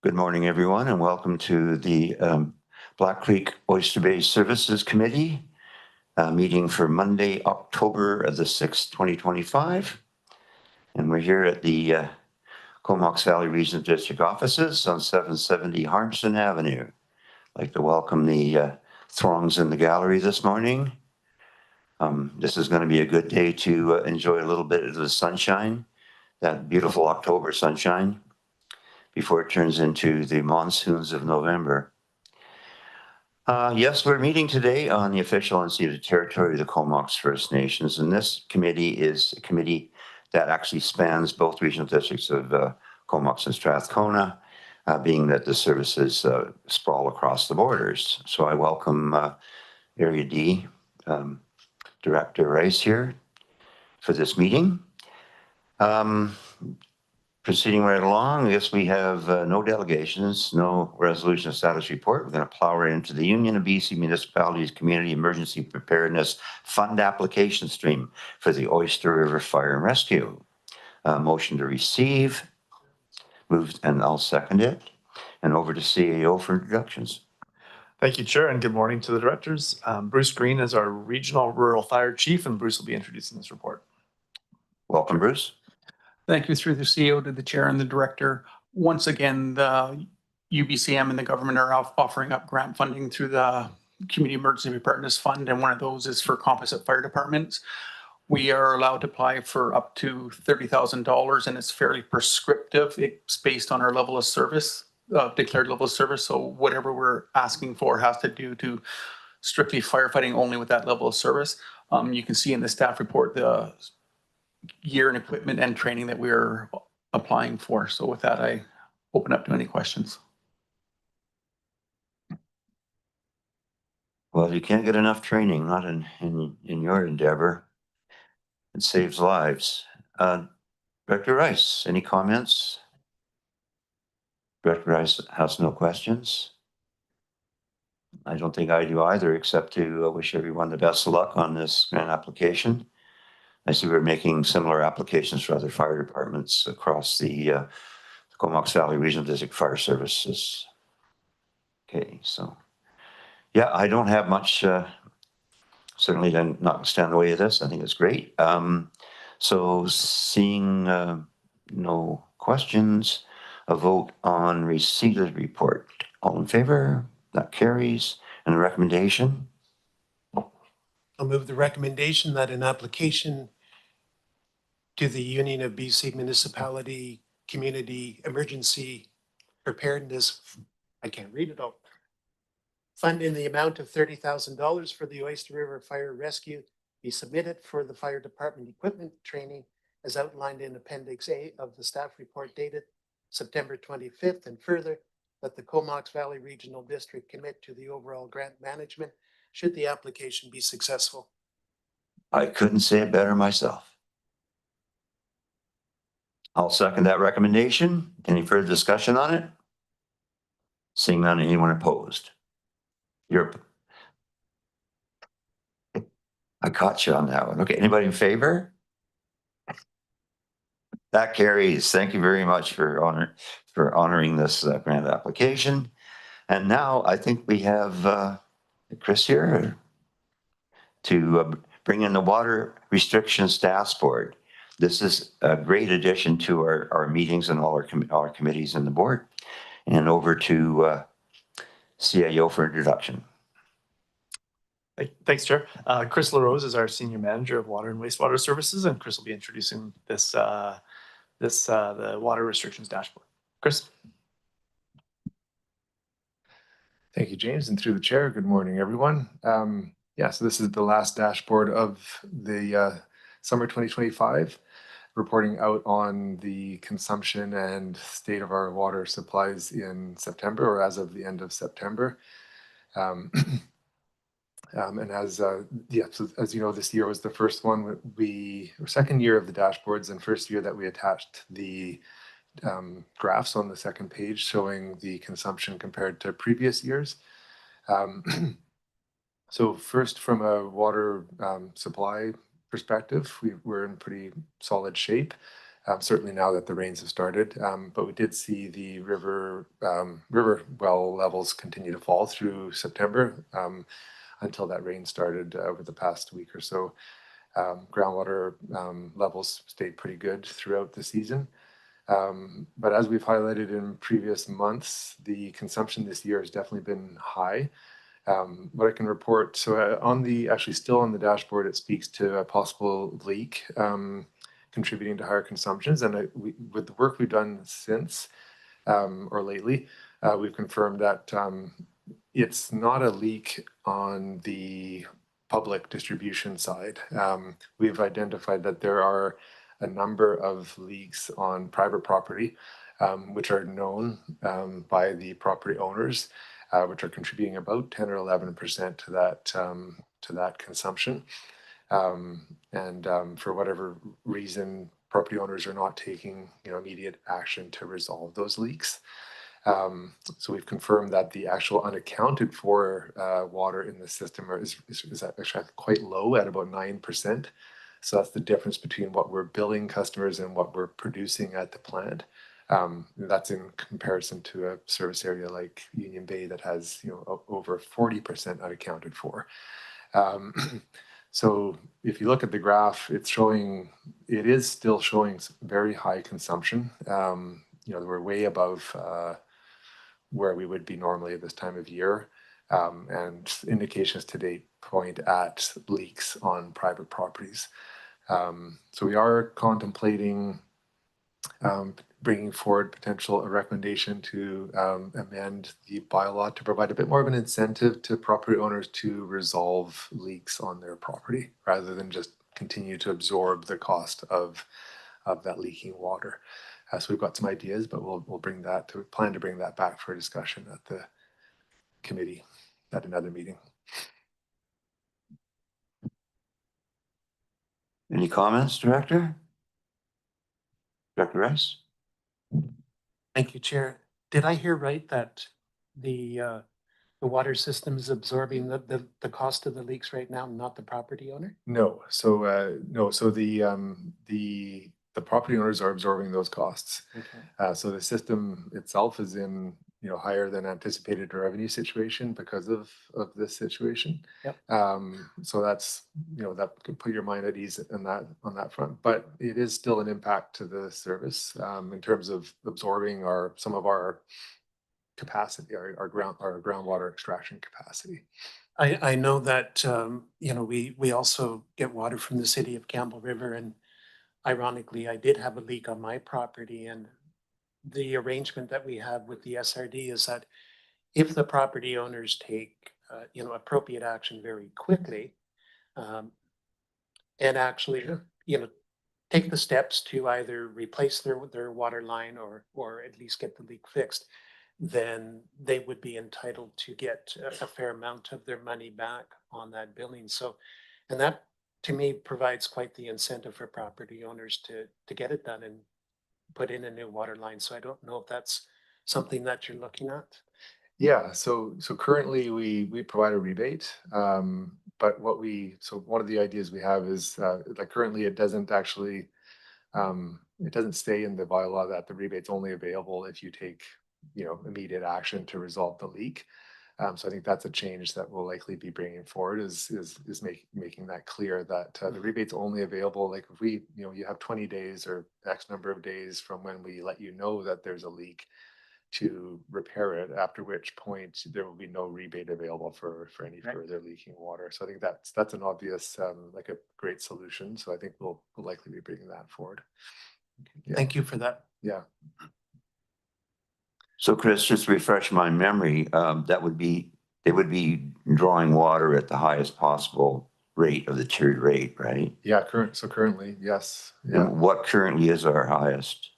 Good morning, everyone, and welcome to the Black Creek Oyster Bay Services Committee meeting for Monday, October the 6th, 2025. And we're here at the Comox Valley Regional District offices on 770 Harmston Avenue. I'd like to welcome the throngs in the gallery this morning. This is going to be a good day to enjoy a little bit of the sunshine, that beautiful October sunshine, before it turns into the monsoons of November. Yes, we're meeting today on the official unceded territory of the Comox First Nations, and this committee is a committee that actually spans both regional districts of Comox and Strathcona, being that the services sprawl across the borders. So I welcome Area D, Director Rice here for this meeting. Proceeding right along, I guess we have no delegations, no resolution of status report. We're going to plow right into the Union of BC Municipalities Community Emergency Preparedness Fund application stream for the Oyster River Fire and Rescue. Motion to receive, moved, and I'll second it. And over to CAO for introductions. Thank you, Chair, and good morning to the directors. Bruce Green is our Regional Rural Fire Chief, and Bruce will be introducing this report. Welcome, Bruce. Thank you through the CEO to the chair and the director. Once again, the UBCM and the government are offering up grant funding through the Community Emergency Preparedness Fund, and one of those is for composite fire departments. We are allowed to apply for up to $30,000, and it's fairly prescriptive. It's based on our level of service, declared level of service. So whatever we're asking for has to do to strictly firefighting only with that level of service. You can see in the staff report the gear and equipment and training that we're applying for. So with that, I open up to any questions. Well, you can't get enough training, not in your endeavor. It saves lives. Director Rice, any comments? Director Rice has no questions. I don't think I do either, except to wish everyone the best of luck on this grant application. I see we're making similar applications for other fire departments across the Comox Valley Regional District Fire Services. Okay, so yeah, I don't have much, certainly not stand in the way of this. I think it's great. So seeing no questions, a vote on receipt of the report. All in favor? That carries. And the recommendation? I'll move the recommendation that an application to the Union of BC Municipality Community Emergency Preparedness, I can't read it all, fund in the amount of $30,000 for the Oyster River Fire Rescue be submitted for the fire department equipment training as outlined in Appendix A of the staff report dated September 25th, and further that the Comox Valley Regional District commit to the overall grant management should the application be successful. I couldn't say it better myself. I'll second that recommendation. Any further discussion on it? Seeing none, anyone opposed? I caught you on that one. Okay, anybody in favor? That carries. Thank you very much for honoring this grant application. And now I think we have Chris here to bring in the Water Restrictions Task Board. This is a great addition to our meetings and all our committees and the board. And over to CIO for introduction. Thanks, Chair. Chris LaRose is our Senior Manager of Water and Wastewater Services, and Chris will be introducing this, the Water Restrictions Dashboard. Chris. Thank you, James, and through the chair, good morning, everyone. Yeah, so this is the last dashboard of the summer 2025, reporting out on the consumption and state of our water supplies in September, or as of the end of September. And as so as you know, this year was the first one or second year of the dashboards, and first year that we attached the graphs on the second page showing the consumption compared to previous years. So first, from a water supply perspective, we're in pretty solid shape. certainly now that the rains have started. But we did see the river well levels continue to fall through September until that rain started over the past week or so. Groundwater levels stayed pretty good throughout the season. But as we've highlighted in previous months, the consumption this year has definitely been high. What I can report, so actually still on the dashboard, it speaks to a possible leak contributing to higher consumptions. And with the work we've done since or lately, we've confirmed that it's not a leak on the public distribution side. We've identified that there are a number of leaks on private property, which are known by the property owners, which are contributing about 10 or 11% to that consumption. For whatever reason, property owners are not taking immediate action to resolve those leaks. So we've confirmed that the actual unaccounted for water in the system is actually quite low at about 9%. So that's the difference between what we're billing customers and what we're producing at the plant. That's in comparison to a service area like Union Bay that has over 40% unaccounted for. So if you look at the graph, it is still showing very high consumption. We're way above where we would be normally at this time of year. And indications to date point at leaks on private properties. So we are contemplating bringing forward a recommendation to amend the bylaw to provide a bit more of an incentive to property owners to resolve leaks on their property rather than just continue to absorb the cost of that leaking water. So we've got some ideas, but we'll plan to bring that back for discussion at the committee at another meeting. Any comments, Director? Director Rice? Thank you, Chair. Did I hear right that the water system is absorbing the cost of the leaks right now, not the property owner? No. So the property owners are absorbing those costs. Okay. So the system itself is in higher than anticipated revenue situation because of this situation. Yep. So that's that could put your mind at ease on that front. But it is still an impact to the service in terms of absorbing some of our capacity, our groundwater extraction capacity. I know that we also get water from the city of Campbell River, and ironically, I did have a leak on my property, and the arrangement that we have with the SRD is that if the property owners take appropriate action very quickly, and actually take the steps to either replace their water line or at least get the leak fixed, then they would be entitled to get a fair amount of their money back on that billing. So, and that to me provides quite the incentive for property owners to get it done and put in a new water line. So I don't know if that's something that you're looking at. Yeah, so currently we provide a rebate, but one of the ideas we have is like currently it doesn't actually it doesn't stay in the bylaw that the rebate's only available if you take immediate action to resolve the leak. So I think that's a change that we'll likely be bringing forward is making that clear that the rebate's only available like if you have 20 days or X number of days from when we let you know that there's a leak to repair it, after which point there will be no rebate available for any further leaking water. So I think that's an obvious like a great solution. So I think we'll likely be bringing that forward. Yeah. Thank you for that. Yeah. So Chris, just to refresh my memory, they would be drawing water at the highest possible rate of the tiered rate, right? Yeah, currently, yes. Yeah. And what currently is our highest?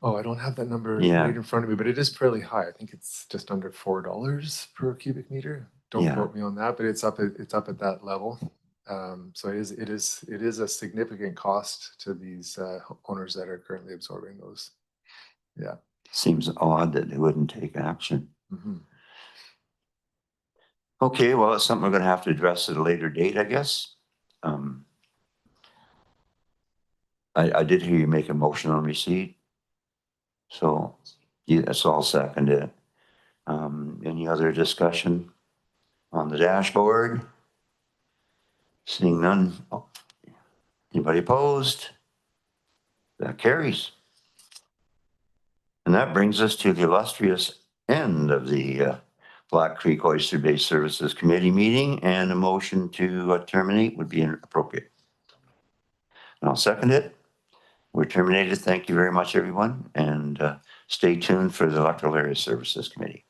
Oh, I don't have that number right in front of me, but it is fairly high. I think it's just under $4 per cubic meter. Don't quote me on that, but it's up at that level. So it is a significant cost to these owners that are currently absorbing those. Yeah. Seems odd that they wouldn't take action. Mm-hmm. Okay, well, it's something we're going to have to address at a later date, I guess. I did hear you make a motion on receipt. So, yes, I'll second it. Any other discussion on the dashboard? Seeing none. Oh, anybody opposed? That carries. And that brings us to the illustrious end of the Black Creek Oyster Bay Services Committee meeting, and a motion to terminate would be appropriate. And I'll second it. We're terminated. Thank you very much, everyone, and stay tuned for the Electoral Area Services Committee.